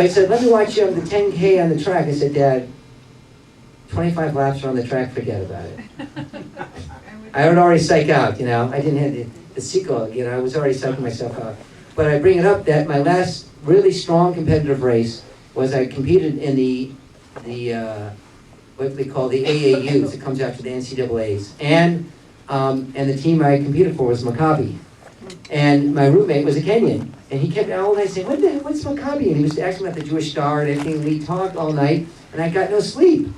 I said, let me watch you on the 10K on the track. I said, Dad, 25 laps are on the track, forget about it. I would already psych out, you know. I didn't have the CIYCL, you know, I was already psyching myself out. But I bring it up that my last really strong competitive race was I competed in the what they call the AAUs, it comes after the NCAAs. And the team I competed for was Maccabi. And my roommate was a Kenyan. And he kept all night saying, what's Maccabi? And he was asking about the Jewish Star and everything. And we talked all night, and I got no sleep.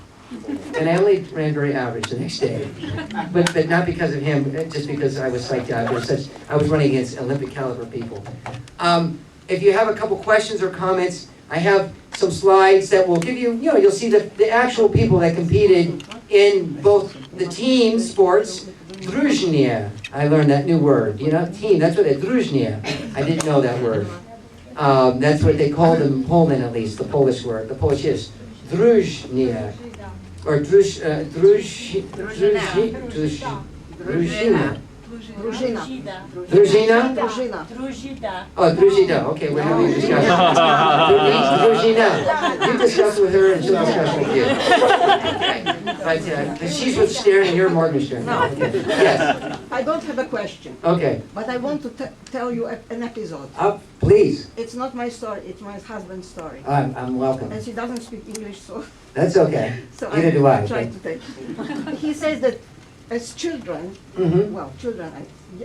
And I only ran very average the next day. But not because of him, just because I was psyched out. I was running against Olympic caliber people. If you have a couple questions or comments, I have some slides that will give you, you'll see the actual people that competed in both the team sports, drużnia. I learned that new word, team, that's what drużnia. I didn't know that word. That's what they called them in Poland, at least, the Polish word. The Polish is drużnia. Or drużina. Drużina? Oh, drużina. Okay, we're having a discussion. Drużina. You discuss with her and she'll discuss with you. But she's with Stern and you're Morgenstern. No. Okay. Yes. I don't have a question. Okay. But I want to tell you an episode. Please. It's not my story, it's my husband's story. I'm welcome. And he doesn't speak English, so... That's okay. So Neither do I. Try to take. He says that as children,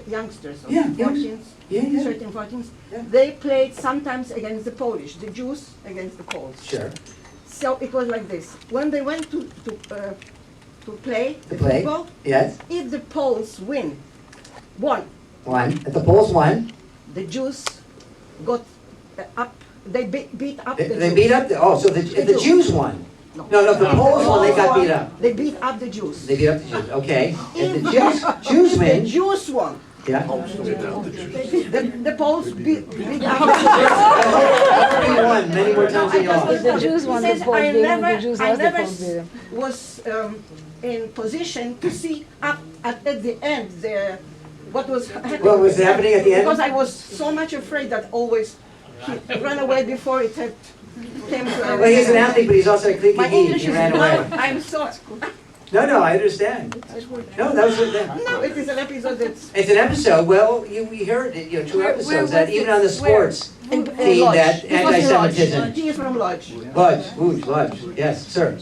youngsters of 14s, 13, 14s, they played sometimes against the Polish, the Jews against the Poles. Sure. So it was like this. When they went to play football, yes. If the Poles won. If the Poles won. The Jews got up. They beat up the Jews. They beat up so if the Jews won. No, if the Poles won, they got beat up. They beat up the Jews. They beat up the Jews, okay. If the Jews win. The Jews won. Yeah. The Poles beat up the Jews. won many more times than you lost. The Jews won the Poles beat them, the Jews lost the Poles beat them. Was in position to see up at the end what was happening. What was happening at the end? Because I was so much afraid that always he ran away before it had came to well, he's an athlete, but he's also a cliquey My English he is ran away. I'm sorry. No, I understand. No, that was No, it is an episode that's... It's an episode, well, we heard it, 2 episodes, that even on the sports theme, that anti-Semitism. He is from Lodge. Lodge, yes, sir.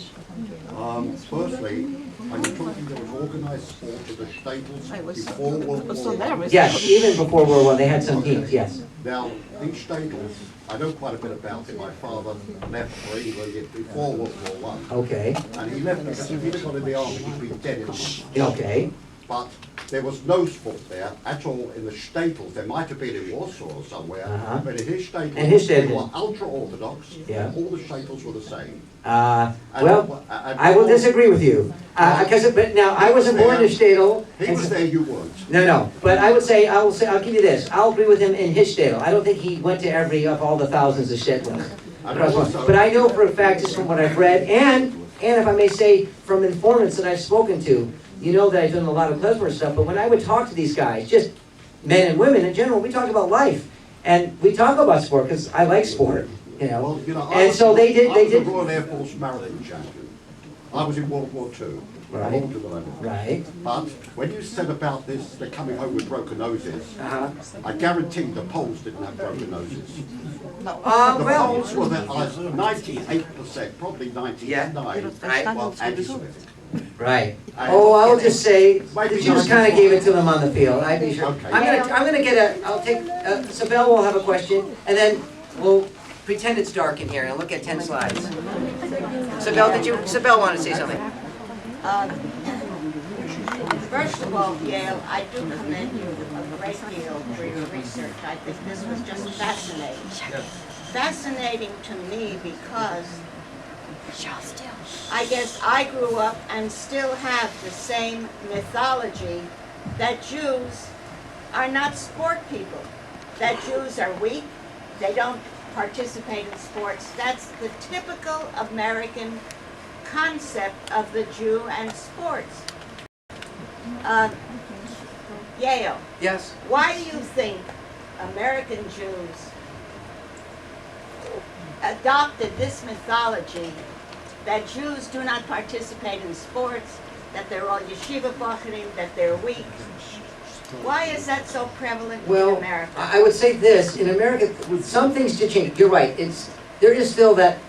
Firstly, are you talking there was organised sport to the Shtetls before World War I? Yes, even before World War I, they had some teams, yes. Now, these Shtetls, I know quite a bit about it. My father left for England before World War I. Okay. And he left because if he'd have gone in the army, he'd been dead in the Okay. But there was no sport there at all in the Shtetls. There might have been in Warsaw or somewhere, but in his Shtetl, they were ultra-Orthodox, and all the Shtetls were the same. Well, I will disagree with you. But now, I wasn't born in Shtetl. He was there, you weren't. No, but I'll give you this. I'll agree with him in his Shtetl. I don't think he went to every of all the thousands of Shtetls. But I know for a fact, just from what I've read, and if I may say, from informants that I've spoken to, you know that I've done a lot of klezmer stuff, but when I would talk to these guys, just men and women in general, we talk about life. And we talk about sport, because I like sport, Well, and so they did. I was a Royal Air Force marathon champion. I was in World War II. Right. Right. But when you said about this, they're coming home with broken noses, I guarantee the Poles didn't have broken noses. The Poles were there 98%, probably 99%, well, anti-Semitic. Right. I will just say, the Jews kind of gave it to them on the field. I'd be sure. Okay. I'm gonna get I'll take, Sabelle will have a question, and then we'll pretend it's dark in here, and look at 10 slides. Sabelle wanted to say something. First of all, Yale, I do commend you a great deal for your research. I think this was just fascinating. Fascinating to me because I guess I grew up and still have the same mythology that Jews are not sport people, that Jews are weak, they don't participate in sports. That's the typical American concept of the Jew and sports. Yale. adopted this mythology that Jews do not participate in sports, that they're all yeshiva bacharim, that they're weak. Why is that so prevalent in Well, America? I would say this, in America, some things did change. You're right, there is still that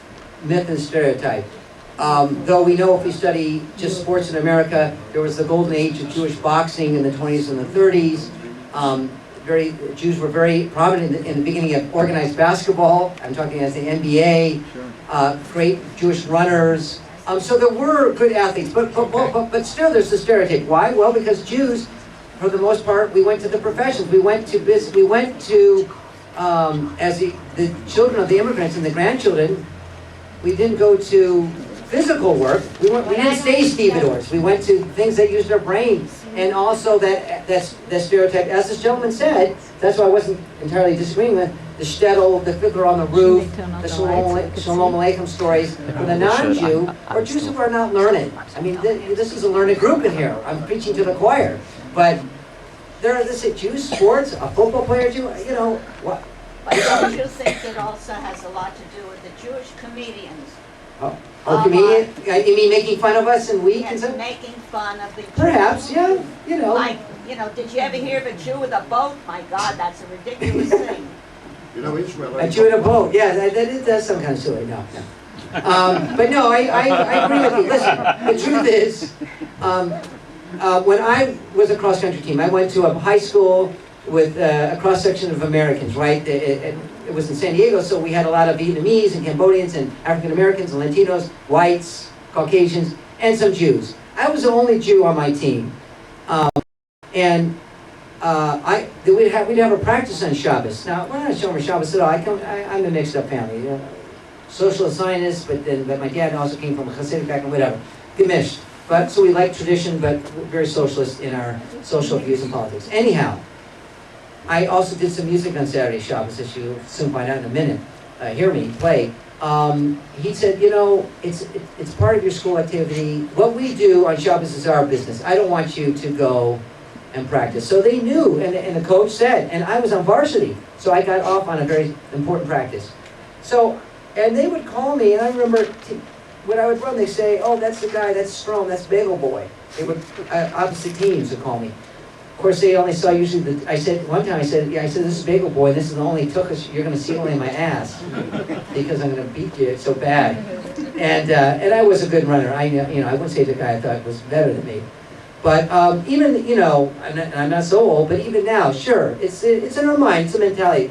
myth and stereotype. Though we know if we study just sports in America, there was the golden age of Jewish boxing in the 20s and the 30s. Jews were very prominent in the beginning of organized basketball. I'm talking as the NBA, great Jewish runners. So there were good athletes, but still there's the stereotype. Why? Well, because Jews, for the most part, we went to the professions. We went to as the children of the immigrants and the grandchildren, we didn't go to physical work. We didn't stay stevedores. We went to things that used our brain. And also that stereotype, as this gentleman said, that's why I wasn't entirely disagreeing with, the Shtetl, the Fiddler on the Roof, the Shalom Aleichem stories for the non-Jew, or Jews who are not learned. I mean, this is a learned group in here. I'm preaching to the choir. But there are this Jews, sports, a football player, Jew, what? But don't you think it also has a lot to do with the Jewish comedians? Comedian? You mean making fun of us and weak and Yes, stuff? making fun of the Jews. Perhaps, yeah, Like, did you ever hear of a Jew with a boat? My God, that's a ridiculous thing. Israel. A Jew in a boat, yeah, that's some kind of silly, no. But no, I agree with you. Listen, the truth is, when I was a cross-country team, I went to a high school with a cross-section of Americans, right? It was in San Diego, so we had a lot of Vietnamese and Cambodians and African Americans and Latinos, whites, Caucasians, and some Jews. I was the only Jew on my team. We'd have a practice on Shabbos. Now, we're not Shomer Shabbos at all. I'm a mixed-up family. Social Zionists, but my dad also came from a Hasidic background, whatever. Gemished. So we like tradition, but we're very socialist in our social views and politics. Anyhow, I also did some music on Saturday Shabbos, as you'll soon find out in a minute. Hear me play. He said, it's part of your school activity. What we do on Shabbos is our business. I don't want you to go and practice. So they knew, and the coach said, and I was on varsity, so I got off on a very important practice. And they would call me, and I remember when I would run, they say, oh, that's the guy, that's Strom, that's Bagel Boy. They would, opposite teams would call me. Of course, they only saw usually one time I said, this is Bagel Boy, this is the only you're going to see only my ass, because I'm going to beat you so bad. And I was a good runner. I wouldn't say the guy I thought was better than me. But even, I'm not so old, but even now, sure, it's in our mind, it's a mentality,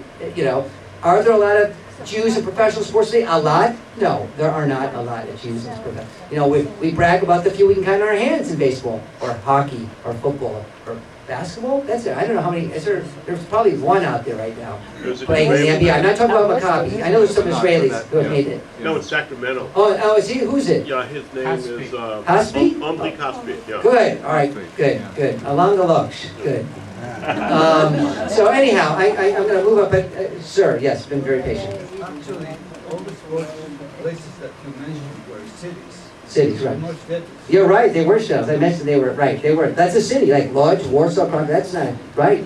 Are there a lot of Jews in professional sports today? A lot? No, there are not a lot of Jews in professional. We brag about the few we can count on our hands in baseball, or hockey, or football, or basketball. That's it. I don't know how many. There's probably one out there right now playing in the NBA. I'm not talking about Maccabi. I know there's some Israelis who have made it. No, it's Sacramento. Oh, is he? Who's it? Yeah, his name is Haspi? Omri Kaspi. Yeah. Good. All right. Good. Along the looks. Good. So anyhow, I'm going to move up. But sir, yes, been very patient. Actually, all the sports places that you mentioned were cities. Cities, right. You're right, they were shells. I mentioned they were, right, they were. That's a city, like Lodz, Warsaw, that's not, right.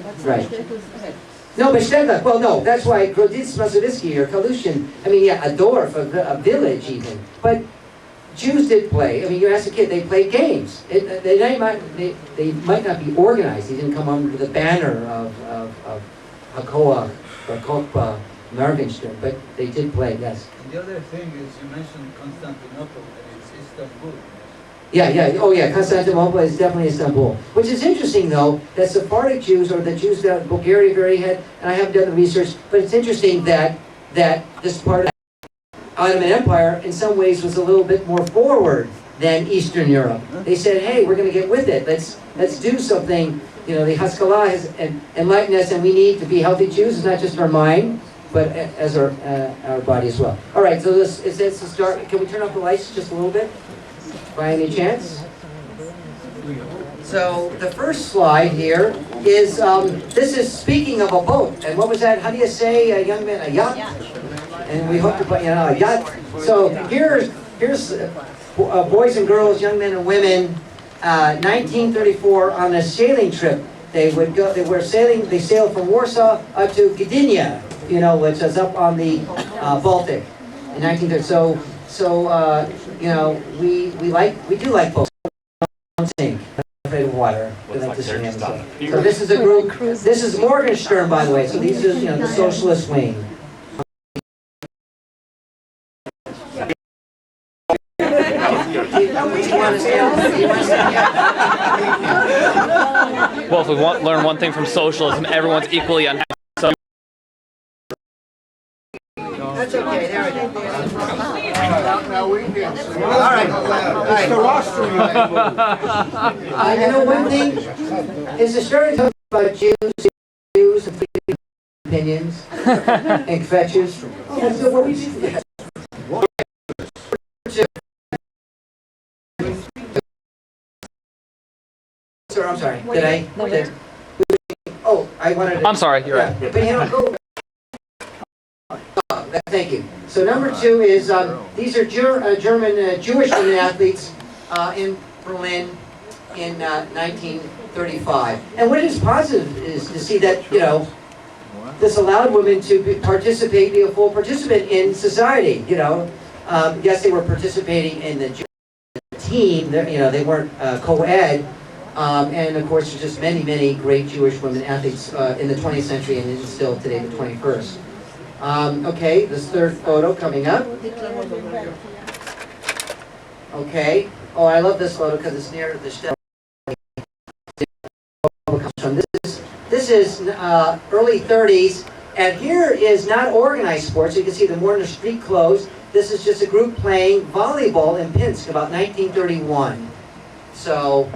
No, but Shtetl, well, no, that's why Groditz, Mazowiecki, or Kalushin, a dorf, a village even. But Jews did play. You ask a kid, they played games. They might not be organized. They didn't come under the banner of Hakoah or Kokpa, Mergenstern, but they did play, yes. And the other thing is, you mentioned Constantinople, and it's Istanbul. Yeah. Oh, yeah. Constantinople is definitely Istanbul. Which is interesting, though, that Sephardic Jews, or the Jews that Bulgaria very had, and I haven't done the research, but it's interesting that this part of the Ottoman Empire, in some ways, was a little bit more forward than Eastern Europe. They said, hey, we're going to get with it. Let's do something. The Haskalah has enlightened us, and we need to be healthy Jews. It's not just our mind, but as our body as well. All right, so let's start. Can we turn off the lights just a little bit, by any chance? So the first slide here is, this is speaking of a boat. And what was that? How do you say, a young man, a yacht? And we hope to put, a yacht. So here's boys and girls, young men and women, 1934 on a sailing trip. They sailed from Warsaw up to Gdynia, which is up on the Baltic. In 1930. So you know, we do like folk. Don't sing. Afraid of water. We like to swim. So this is a group. This is Morgenstern, by the way. So these are, you know, the socialist wing. Well, if we learn one thing from socialism, everyone's equally unhappy. So That's okay. There it is. You know, one thing is the stereotype about Jews and opinions and fetches. So what we do. Sir, I'm sorry. Did I? Oh, I wanted to. I'm sorry. You're right. But you know, go. Thank you. So number 2 is these are German Jewish women athletes in Berlin in 1935. And what is positive is to see that, you know, this allowed women to be a full participant in society. You know, yes, they were participating in the team. You know, they weren't co-ed. And of course, there's just many great Jewish women athletes in the 20th century and still today, the 21st. Okay, this third photo coming up. Okay. Oh, I love this photo because it's near the Shtetl. This is early 30s, and here is not organized sports. You can see them more in the street clothes. This is just a group playing volleyball in Pinsk about 1931. So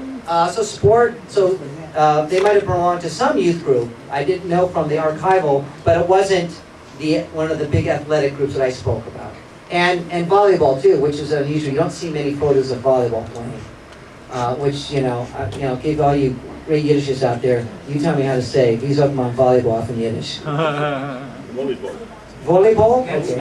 they might have belonged to some youth group. I didn't know from the archival, but it wasn't one of the big athletic groups that I spoke about. And volleyball too, which is unusual. You don't see many photos of volleyball playing, which, you know, give all you great Yiddishes out there, you tell me how to say, wie sagt man volleyball in Yiddish? Volleyball. Volleyball? Okay.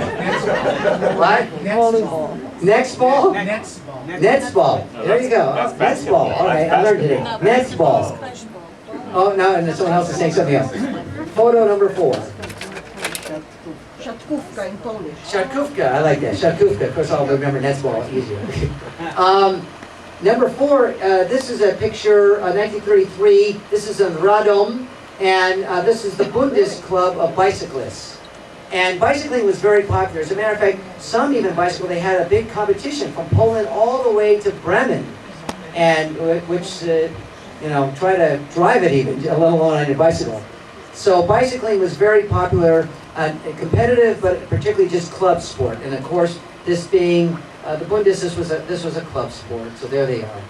What? Volleyball. Next ball? Netzball. Netzball. There you go. Netzball. All right, I learned it. Netzball. Oh, no, and someone else is saying something else. Photo number 4. Szatkówka in Polish. Szatkówka, I like that. Szatkówka. Of course, I'll remember Netzball easier. Number 4, this is a picture, 1933. This is in Radom, and this is the Bundes Club of bicyclists. And bicycling was very popular. As a matter of fact, some even bicycle, they had a big competition from Poland all the way to Bremen, and which, you know, try to drive it even, let alone on your bicycle. So bicycling was very popular, competitive, but particularly just club sport. And of course, this being the Bundes, this was a club sport. So there they are.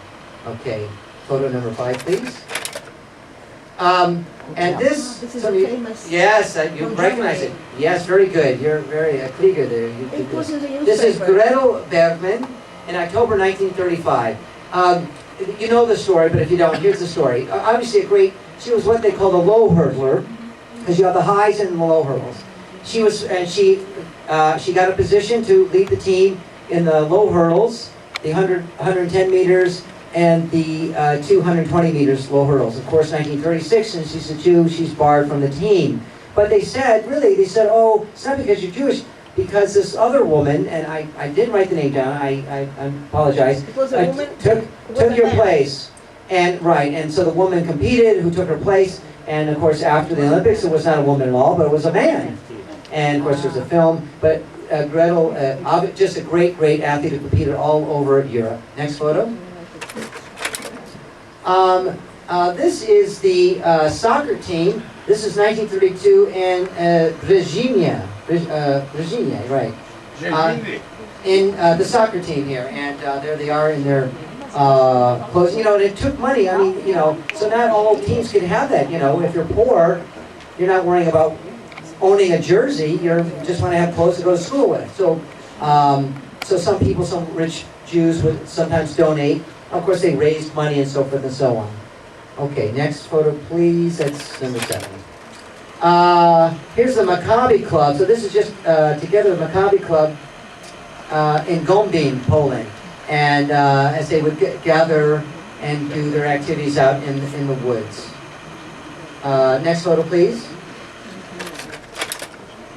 Okay, photo number 5, please. And this is a famous. Yes, you recognize it. Yes, very good. You're very a Krieger there. It was in the newspaper. This is Gretel Bergman in October 1935. You know the story, but if you don't, here's the story. Obviously, she was what they call the low hurdler, because you have the highs and the low hurdles. She got a position to lead the team in the low hurdles, the 110 meters, and the 220 meters low hurdles. Of course, 1936, since she's a Jew, she's barred from the team. But they said, oh, it's not because you're Jewish, because this other woman, and I didn't write the name down, I apologize, It was a woman took your place. And so the woman competed, who took her place, and of course after the Olympics, it was not a woman at all, but it was a man. And of course there's a film, but Gretel, just a great athlete who competed all over Europe. Next photo. This is the soccer team. This is 1932 in Virginia, right? In the soccer team here, and there they are in their clothes. You know, and it took money. I mean, you know, so not all teams can have that. You know, if you're poor, you're not worrying about owning a jersey. You just want to have clothes to go to school with. So, so some people, some rich Jews would sometimes donate. Of course, they raised money and so forth and so on. Okay, next photo, please. That's number 7. Here's the Maccabi Club. So this is just together the Maccabi Club in Gombin, Poland. And as they would gather and do their activities out in the woods. Next photo, please.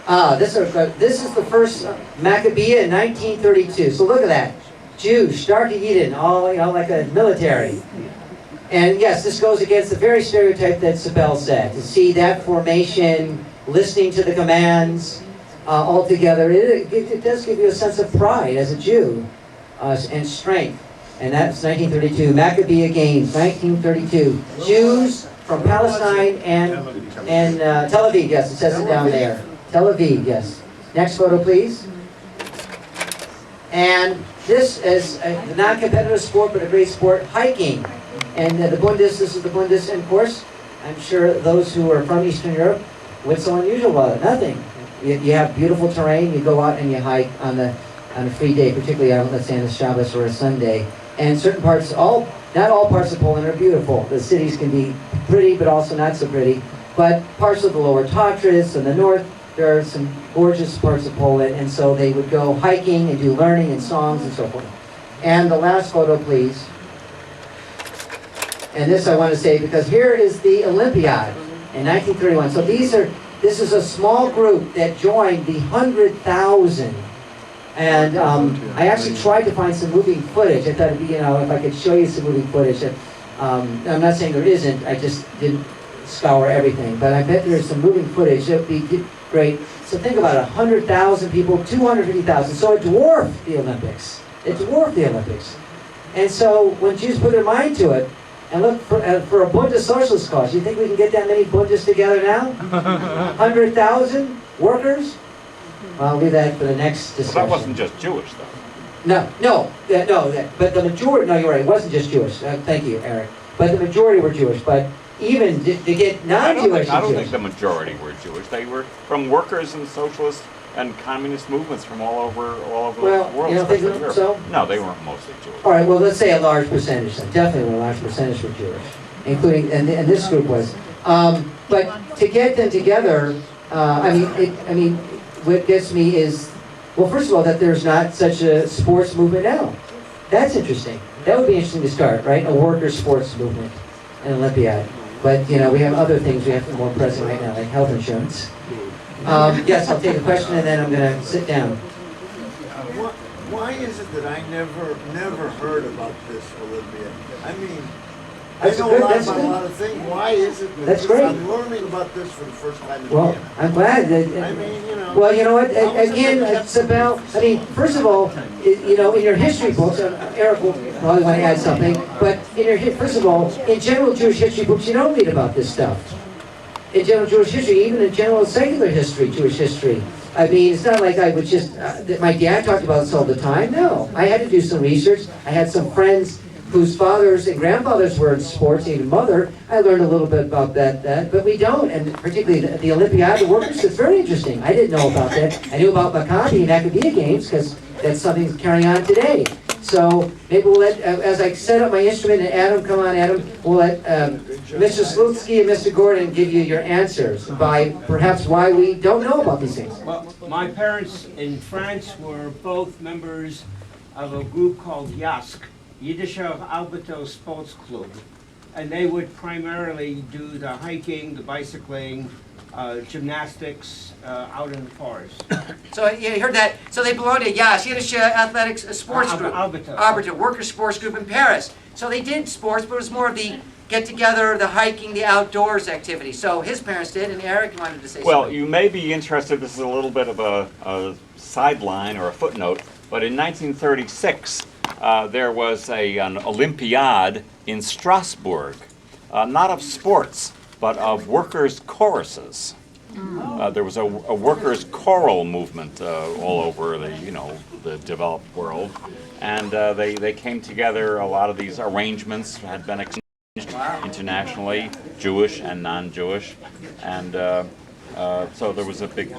This is the first Maccabeah in 1932. So look at that. Jews, starke Yidden, all, you know, like a military. And yes, this goes against the very stereotype that Sibel said. To see that formation, listening to the commands, all together, it does give you a sense of pride as a Jew and strength. And that's 1932. Maccabeah Games, 1932. Jews from Palestine and Tel Aviv, yes, it says it down there. Tel Aviv, yes. Next photo, please. And this is a non-competitive sport, but a great sport, hiking. And the Bundes, this is the Bundes, and of course, I'm sure those who are from Eastern Europe, what's so unusual about it? Nothing. You have beautiful terrain, you go out and you hike on a free day, particularly on, let's say, on a Shabbos or a Sunday. And certain parts, not all parts of Poland are beautiful. The cities can be pretty, but also not so pretty. But parts of the lower Tatras and the north, there are some gorgeous parts of Poland, and so they would go hiking and do learning and songs and so forth. And the last photo, please. And this I want to say because here is the Olympiad in 1931. So this is a small group that joined the 100,000. And I actually tried to find some moving footage. I thought it'd be, you know, if I could show you some moving footage. I'm not saying there isn't, I just didn't scour everything. But I bet there's some moving footage. It would be great. So think about it, 100,000 people, 250,000. So it dwarfed the Olympics. It dwarfed the Olympics. And so when Jews put their mind to it, and look for a Bundes socialist cause, you think we can get that many Bundes together now? 100,000 workers? Well, I'll leave that for the next discussion. Well, that wasn't just Jewish, though. No, but the majority, no, you're right, it wasn't just Jewish. Thank you, Eric. But the majority were Jewish, but even to get non-Jewish. I don't think the majority were Jewish. They were from workers and socialist and communist movements from all over the world. You don't think so? No, they weren't mostly Jewish. All right, well, let's say a large percentage then. Definitely a large percentage were Jewish, including, and this group was. But to get them together, I mean, what gets me is, well, first of all, that there's not such a sports movement now. That's interesting. That would be interesting to start, right? A worker sports movement, an Olympiad. But, you know, we have other things we have more present right now, like health insurance. Yes, I'll take a question and then I'm going to sit down. Why is it that I never heard about this Olympiad? I mean, That's I know good, a lot that's about good. a lot of things. Why is it that That's great. I'm learning about this for the first time in Well, Vienna? I'm glad that. I mean, you know. Well, you know what? how is it Again, that it's about. I mean, first of all, you know, in your history books, Eric will probably want to add something. But in your first of all, in general Jewish history books, you don't read about this stuff. In general Jewish history, even in general secular history, Jewish history. I mean, it's not like I would just. That my dad talked about this all the time. No, I had to do some research. I had some friends whose fathers and grandfathers were in sports, even mother. I learned a little bit about that, but we don't, and particularly the Olympiad, the workers, it's very interesting. I didn't know about that. I knew about Maccabi and Maccabeah Games, because that's something that's carrying on today. So maybe we'll let, as I set up my instrument, and Adam, come on, Adam, we'll let Mr. Slutsky and Mr. Gordon give you your answers by perhaps why we don't know about these things. Well, my parents in France were both members of a group called YASC, Yiddish Arbeiter Sports Club, and they would primarily do the hiking, the bicycling, gymnastics out in the forest. So you heard that. So they belong to YAS, Yiddish Athletics Sports Group. Arbeiter. Worker Sports Group in Paris. So they did sports, but it was more of the get-together, the hiking, the outdoors activity. So his parents did, and Eric wanted to say something. Well, you may be interested, this is a little bit of a sideline or a footnote, but in 1936, there was an Olympiad in Strasbourg, not of sports, but of workers' choruses. There was a workers' choral movement all over the developed world, and they came together. A lot of these arrangements had been exchanged internationally, Jewish and non-Jewish, and so there was a big,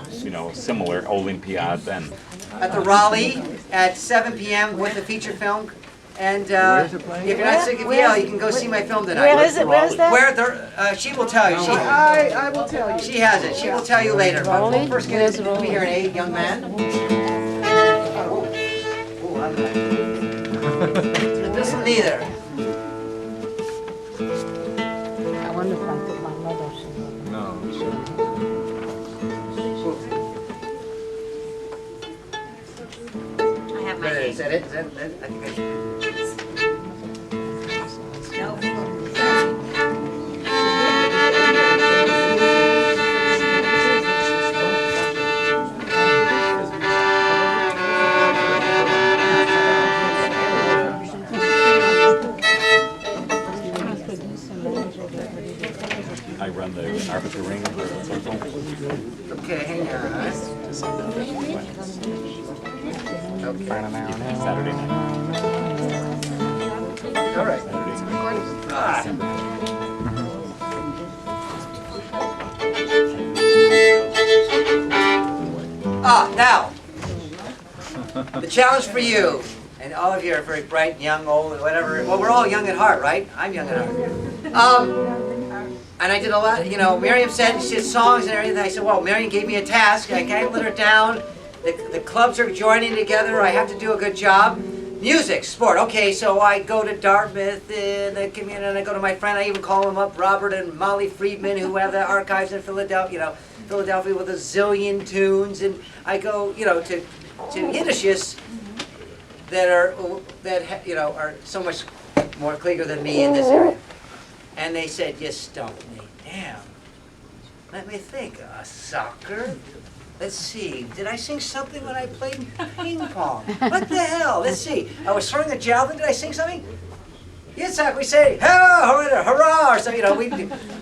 similar Olympiad then. At the Raleigh at 7 p.m. with the feature film. And if you're not sick of Yale, you can go see my film tonight. Where is it? Where is that? She will tell you. I will tell you. She has it. She will tell you later. But we'll Raleigh? first get into we hear an A, young man. This one neither. I wonder if I put my mother. No. Is that it? Is that it? I think I I run the arbiter ring. Okay, hang on. Okay. Saturday night. All right. Now, the challenge for you, and all of you are very bright, young, old, and whatever. Well, we're all young at heart, right? I'm young at heart. And I did a lot, you know, Miriam said she did songs and everything. I said, well, Miriam gave me a task. I kind of let her down. The clubs are joining together. I have to do a good job. Music, sport. Okay, so I go to Dartmouth in the community, and I go to my friend. I even call them up, Robert and Molly Friedman, who have the archives in Philadelphia, you know, Philadelphia with a zillion tunes. And I go, you know, to Yiddishists that are so much more cleaner than me in this area. And they said, you stumped me. Damn. Let me think. Soccer? Let's see. Did I sing something when I played ping pong? What the hell? Let's see. I was throwing a javelin. Did I sing something? Yitzhak, we say, hurrah, hurrah, or something. You know,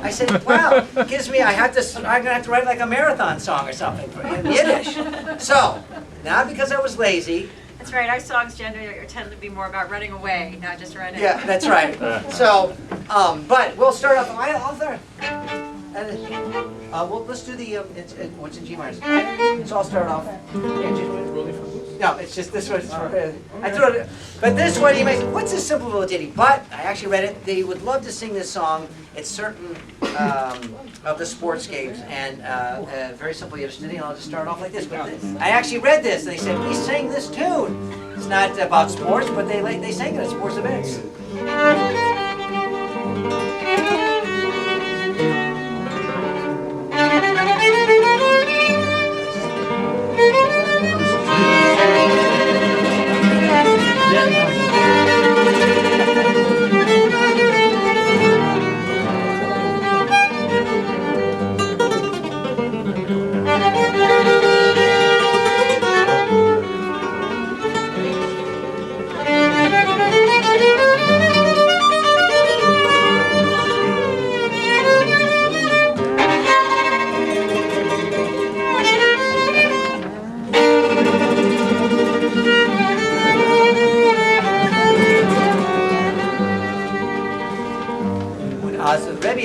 I said, wow, gives me, I'm gonna have to write like a marathon song or something in Yiddish. So, not because I was lazy. That's right, our songs generally tend to be more about running away, not just running. Yeah, that's right. So, but we'll start off. Let's do the, what's in G minor? So I'll start off. No, it's just this one. I threw it, but this one you may say, what's this simple little ditty? But I actually read it. They would love to sing this song at certain of the sports games, and very simple Yiddish ditty. And I'll just start off like this. But I actually read this, and they said, please sing this tune. It's not about sports, but they sang it at sports events.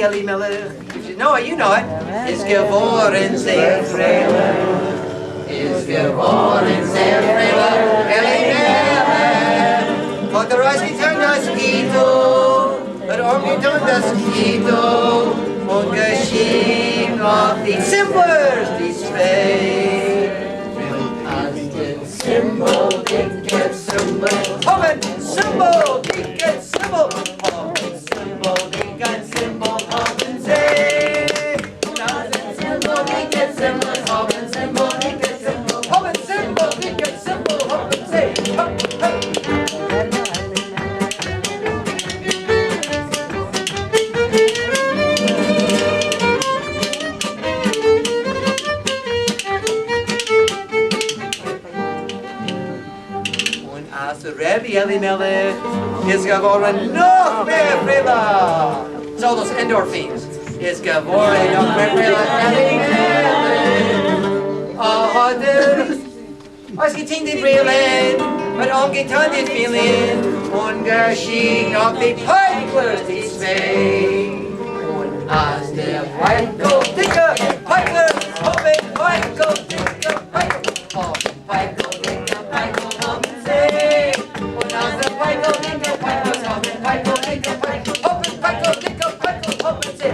If you know it, you know it. Is geboren sehr Freile. Is geboren sehr Freile. Elimele. Von der Reise tun das Kito. Und umgetun das Kito. Und geschehen auf die Zimbers, die zwei. Als den Symbol, dicke Symbol. Kommen, Symbol, dicke Symbol. Kommen, Symbol, dicke Symbol. Elimele is geworden noch mehr Frila. So those endorphins is geworden noch mehr Frila. Elimele. Oh, was getan die Brillen, und umgetan die Vielen, und geschehen auf die Peiklers, die zwei. Und als der Peikel, dicke Peiklers, hoffen Peikel, dicke Peikel, oh, Peikel, dicke Peikel, hoffen sie. Und als der Peikel, dicke Peikel, hoffen Peikel, dicke Peikel, hoffen Peikel, dicke Peikel, hoffen sie.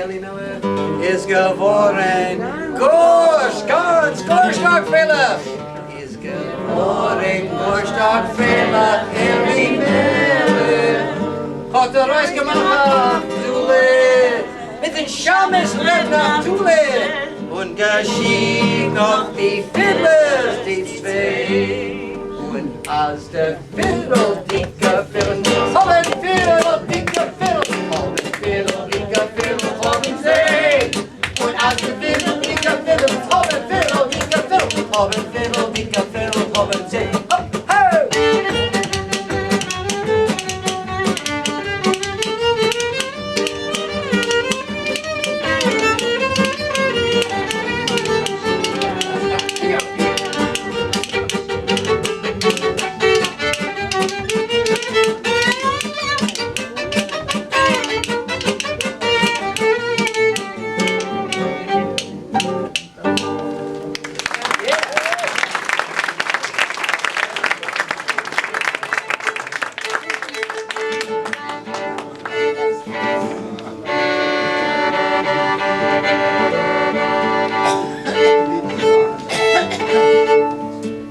Berliner ist geworden. Gorsch, ganz Gorstockfehler ist geworden. Gorstockfehler in die Meere. Hat Reis gemacht, Tule, mit den Schammes lebt nach Tule. Und geschieht noch die Fiddlers, die zwei. Und als der Fiddle, dicke Fiddle, haben Fiddle, dicke Fiddle, haben Fiddle, dicke Fiddle, haben sie. Und als der Fiddle, dicke Fiddle, haben Fiddle, dicke Fiddle, haben Fiddle, dicke Fiddle, haben sie. Hopp, ho!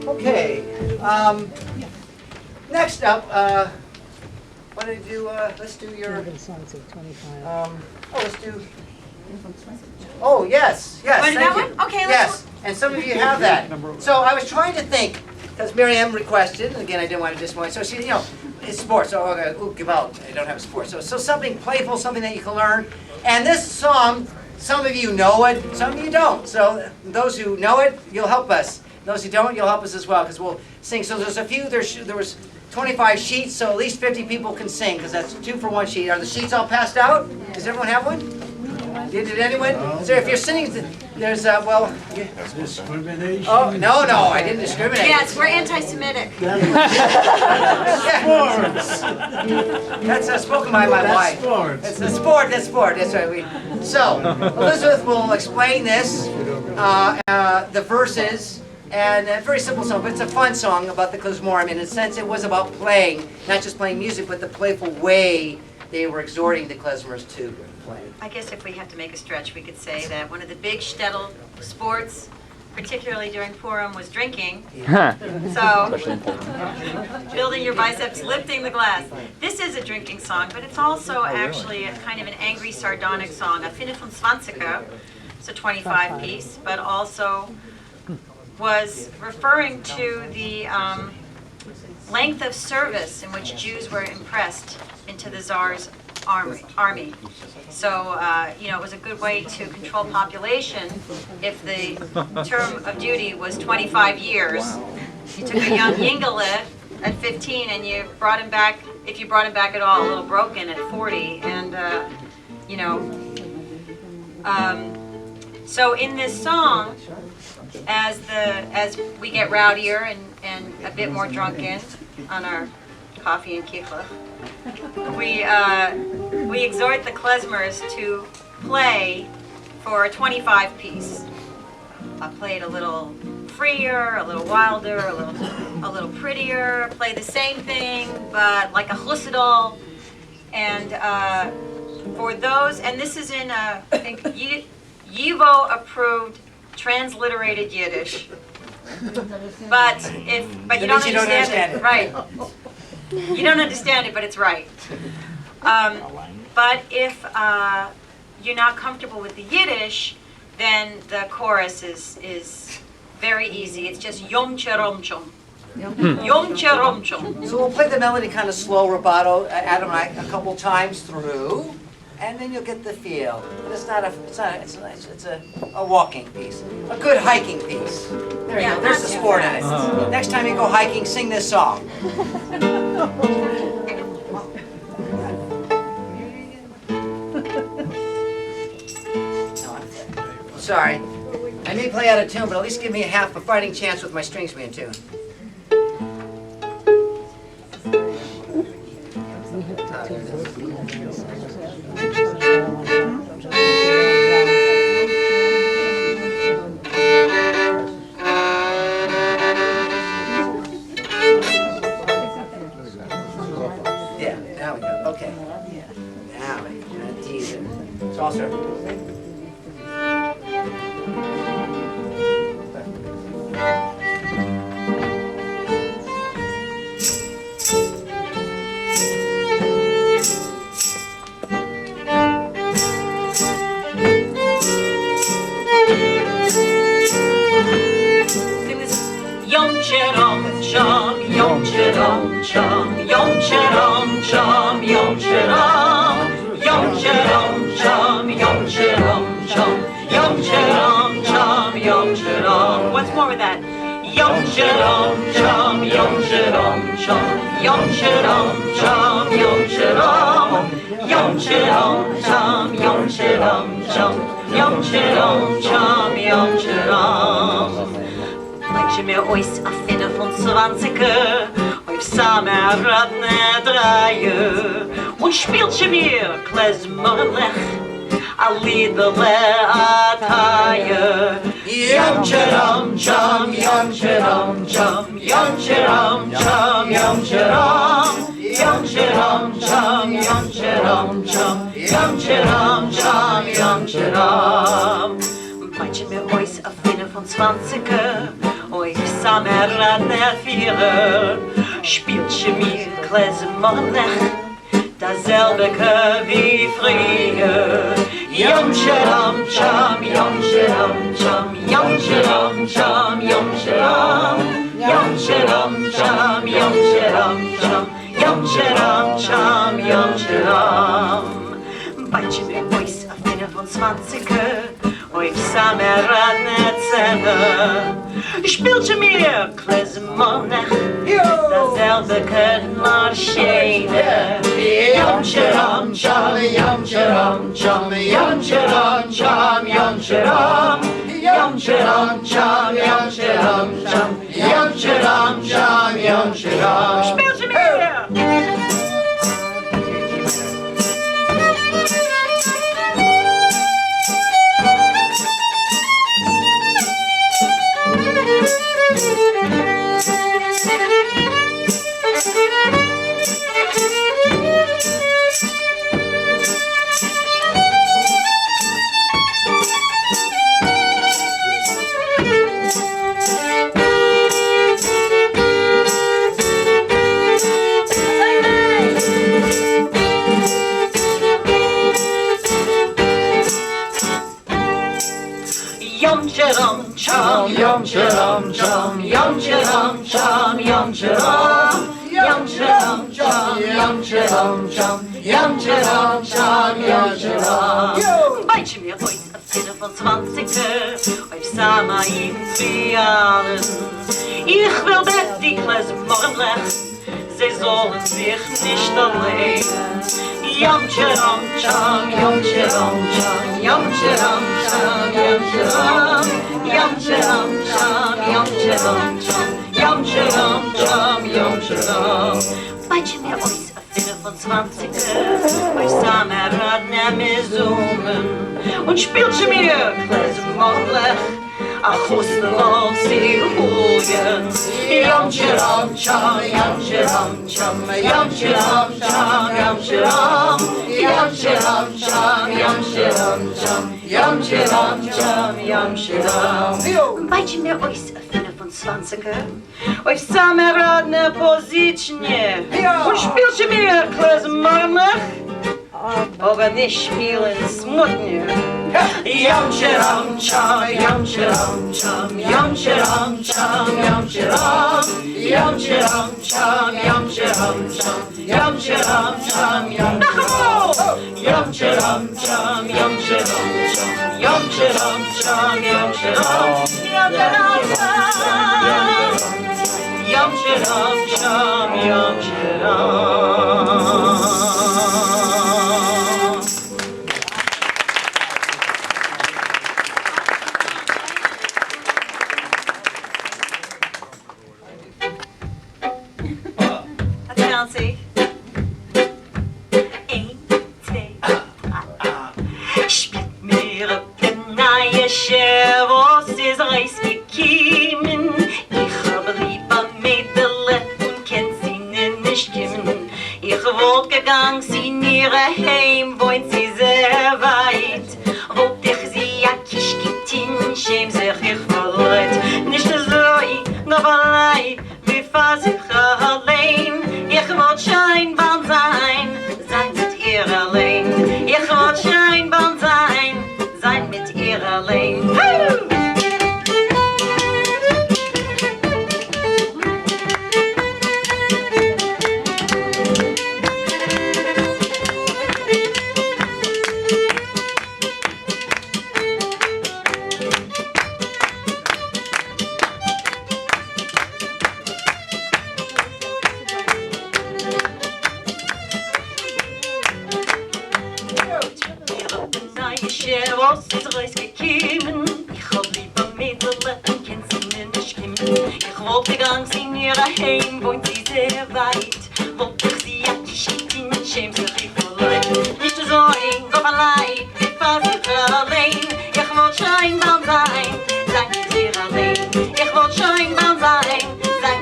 Okay, next up, why don't you do, let's do your, let's do, oh, yes, Wanna do thank that you. one? Okay, let's Yes, and some of you have that. So I was trying to think, because Miriam requested, and again, I didn't want to disappoint, so she, it's sports, so okay, give out, I don't have a sport. So something playful, something that you can learn. And this song, some of you know it, some of you don't. So those who know it, you'll help us. Those who don't, you'll help us as well, because we'll sing. So there's a few, there was 25 sheets, so at least 50 people can sing, because that's 2 for 1 sheet. Are the sheets all passed out? Does everyone have one? Did anyone? So if you're singing, there's, well... Discrimination. Oh, no, I didn't discriminate. Yes, we're anti-Semitic. That's spoken by my wife. It's a sport, that's right. So, Elizabeth will explain this, the verses, and a very simple song, but it's a fun song about the klezmorim. In a sense, it was about playing, not just playing music, but the playful way they were exhorting the klezmers to play. I guess if we have to make a stretch, we could say that one of the big Shtetl sports, particularly during Purim, was drinking. So, building your biceps, lifting the glass. This is a drinking song, but it's also actually a kind of an angry, sardonic song. A 25, it's a 25 piece, but also was referring to the length of service in which Jews were impressed into the Tsar's army. So, it was a good way to control population if the term of duty was 25 years. You took a young Yingele at 15 and you brought him back, if you brought him back at all, a little broken at 40. And, so in this song, as we get rowdier and a bit more drunken on our coffee and kichla, we exhort the klezmers to play for a 25 piece. Play it a little freer, a little wilder, a little prettier. Play the same thing, but like a chussedal. And for those, and this is in I think YIVO approved transliterated Yiddish. But you don't understand it, right? You don't understand it, but it's right. But if you're not comfortable with the Yiddish, then the chorus is very easy. It's just yom cheromchom. Yom cheromchom. So we'll play the melody kind of slow, rubato, Adam and I, a couple times through, and then you'll get the feel. But it's a walking piece, a good hiking piece. There you go. There's the sport in it. Next time you go hiking, sing this song. Sorry. I may play out of tune, but at least give me a fighting chance with my strings being tuned. Yeah, now we go. Okay. Ow, I'm teasing. Saucer. Yom Cherom Chom, Yom Cherom Chom, Yom Cherom Chom, Yom Cherom, Yom Cherom Chom, Yom Cherom Chom, Yom Cherom Chom, Yom Cherom. What's more with that? Yom Cherom Chom, Yom Cherom Chom, Yom Cherom Chom, Yom Cherom, Yom Cherom Chom, Yom Cherom Chom, Yom Cherom Chom, Yom Cherom. Manche mir ois a finne von 20er, auf Samerradne Dreie, und spielt sie mir klezmerlech, a liederle a taie. Yom Cherom Chom, Yom Cherom Chom, Yom Cherom Chom, Yom Cherom, Yom Cherom Chom, Yom Cherom Chom, Yom Cherom Chom, Yom Cherom. Manche mir ois a finne von 20er, oi Samerradne Vierer, spielt sie mir klezmerlech, dasselbe wie früher. Yom Cherom Chom, Yom Cherom Chom, Yom Cherom Chom, Yom Cherom, Yom Cherom Chom, Yom Cherom Chom, Yom Cherom Chom, Yom Cherom. Manche mir ois a finne von 20er, oi Samerradne Zehner, spielt sie mir klezmerlech, dasselbe marschene. Yom Cherom Chom, Yom Cherom Chom, Yom Cherom Chom, Yom Cherom, Yom Cherom Chom, Yom Cherom Chom, Yom Cherom Chom, Yom Cherom. Spielt sie mir! Yom Cherom Chom, Yom Cherom Chom, Yom Cherom Chom, Yom Cherom, Yom Cherom Chom, Yom Cherom Chom, Yom Cherom Chom, Yom Cherom. Manche mir ois a finne von 20er, auf Sama in Trialen. Ich will bet die klezmerlech, sie sollen sich nicht allein. Yom Cherom Chom, Yom Cherom Chom, Yom Cherom Chom, Yom Cherom, Yom Cherom Chom, Yom Cherom Chom, Yom Cherom Chom, Yom Cherom. Manche mir ois a finne von 20er, auf Samerradne Mesumen, und spielt sie mir klezmerlech, a chusnelov si hugen. Yom Cherom Chom, Yom Cherom Chom, Yom Cherom Chom, Yom Cherom, Yom Cherom Chom, Yom Cherom Chom, Yom Cherom Chom, Yom Cherom. Manche mir ois a finne von 20er, auf Samerradne Position, und spielt sie mir klezmerlech, aber nicht spielen smutnir. Yom Cherom Chom, Yom Cherom Chom, Yom Cherom Chom, Yom Cherom, Yom Cherom Chom, Yom Cherom Chom, Yom Cherom Chom, Yom Cherom, Yom Cherom Chom, Yom Cherom Chom, Yom Cherom Chom, Yom Cherom, Yom Cherom Chom, Yom Cherom. Nancy. 1, 2, spielt mir ab den neue Scher, was ist rausgekommen. Ich habe lieber Mädel und kennt sie nicht kommen. Ich gegangen in ihre Heim, wohnt sie sehr weit. Wollt ich sie a Kischkitin, schäm sich ich verleut. Nicht so, noch allein, wie fass ich allein. Ich wollt scheinbar sein, sein mit ihr allein. Ich wollt scheinbar sein mit ihr allein. Was ist rausgekommen? Ich hab lieber Mädel, kennst du mir nicht kommen. Ich wollte ganz in ihre Heim, wohnt sie sehr weit. Wollte ich sie an die Schichten, schäm sich ich verleut. Nicht so ein Gott allein, ich fass ich allein. Ich wollte scheinbar sein mit ihr allein. Ich wollte scheinbar sein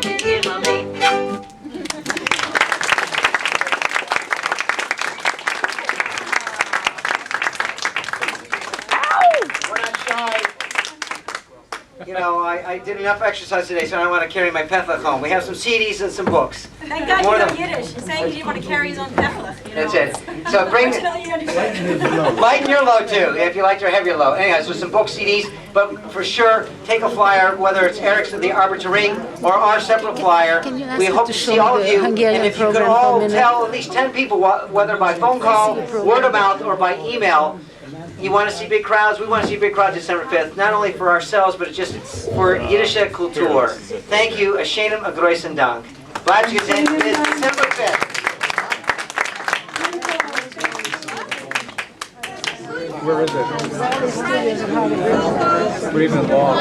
mit ihr allein. You know, I did enough exercise today, so I don't want to carry my pefach home. We have some CDs and some books. Thank God you know Yiddish. He's saying he didn't want to carry his own pefach. That's it. So bring lighten your load too, if you like to have your load. Anyhow, so some book CDs, but for sure, take a flyer, whether it's Eric's of the Arbiter Ring or our separate flyer. We hope to see all of you, and if you could all tell at least 10 people, whether by phone call, word of mouth, or by email. You want to see big crowds? We want to see big crowds December 5th, not only for ourselves, but just for Yiddish Kultur. Thank you, a Shenem, a Groisen Dank. Bleibt gesehen, bis December 5th. Where is it? We're even long.